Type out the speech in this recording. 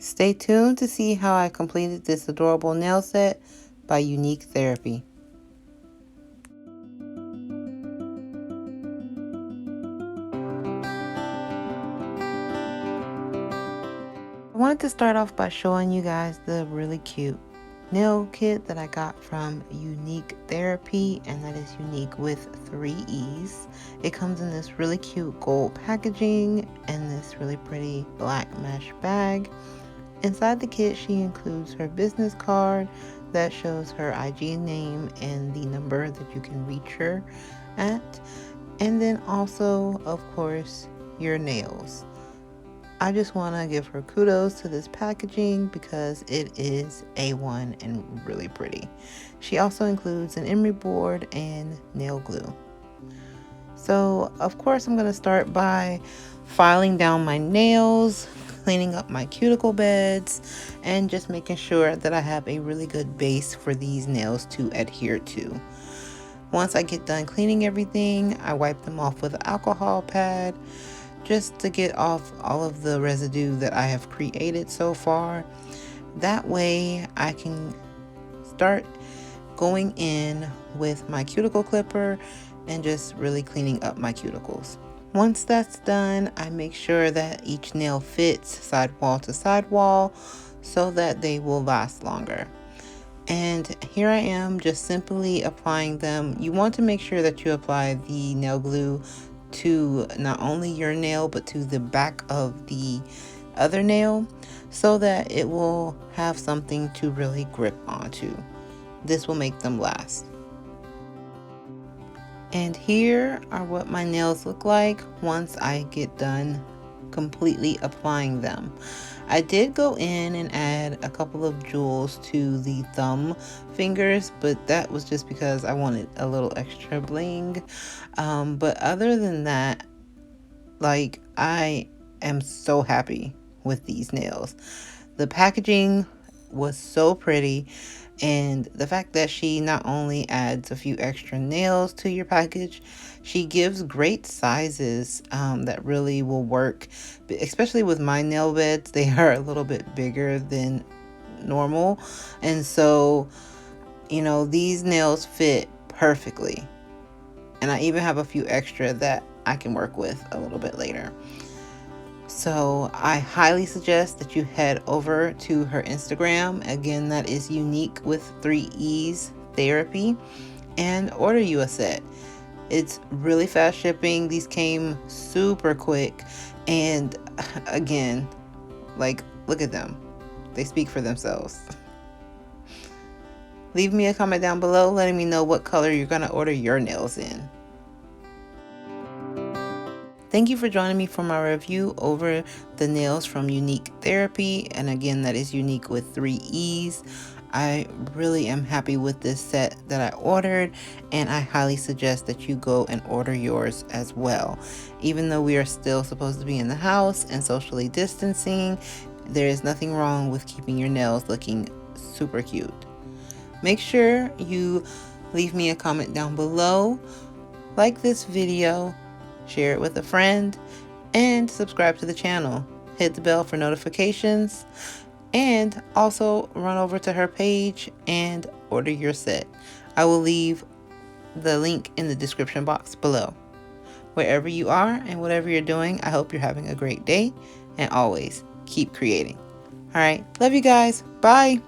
Stay tuned to see how I completed this adorable nail set by Uniqueee Therapy. I wanted to start off by showing you guys the really cute nail kit that I got from Uniqueee Therapy, and that is unique with 3 E's. It comes in this really cute gold packaging and this really pretty black mesh bag. Inside the kit, she includes her business card that shows her IG name and the number that you can reach her at, and then also, of course, your nails. I just want to give her kudos to this packaging because it is A1 and really pretty. She also includes an emery board and nail glue. So, of course, I'm going to start by filing down my nails, cleaning up my cuticle beds, and just making sure that I have a really good base for these nails to adhere to. Once I get done cleaning everything, I wipe them off with an alcohol pad just to get off all of the residue that I have created so far. That way I can start going in with my cuticle clipper and just really cleaning up my cuticles. Once that's done, I make sure that each nail fits sidewall to sidewall so that they will last longer. And here I am just simply applying them. You want to make sure that you apply the nail glue to not only your nail but to the back of the other nail so that it will have something to really grip onto. This will make them last. And here are what my nails look like once I get done completely applying them. I did go in and add a couple of jewels to the thumb fingers, but that was just because I wanted a little extra bling. But other than that, like, I am so happy with these nails. The packaging was so pretty, and the fact that she not only adds a few extra nails to your package, she gives great sizes that really will work, especially with my nail beds. They are a little bit bigger than normal, and so, you know, these nails fit perfectly. And I even have a few extra that I can work with a little bit later. So I highly suggest that you head over to her Instagram. Again, that is Uniqueee with 3 E's Therapy, and order you a set. It's really fast shipping. These came super quick. And again, like, look at them. They speak for themselves. Leave me a comment down below letting me know what color you're going to order your nails in. Thank you for joining me for my review over the nails from Uniqueee Therapy. And again, that is Uniqueee with 3 E's. I really am happy with this set that I ordered, and I highly suggest that you go and order yours as well. Even though we are still supposed to be in the house and socially distancing, there is nothing wrong with keeping your nails looking super cute. Make sure you leave me a comment down below, like this video, share it with a friend, and subscribe to the channel. Hit the bell for notifications, and also run over to her page and order your set. I will leave the link in the description box below. Wherever you are and whatever you're doing, I hope you're having a great day, and always keep creating. All right, love you guys. Bye.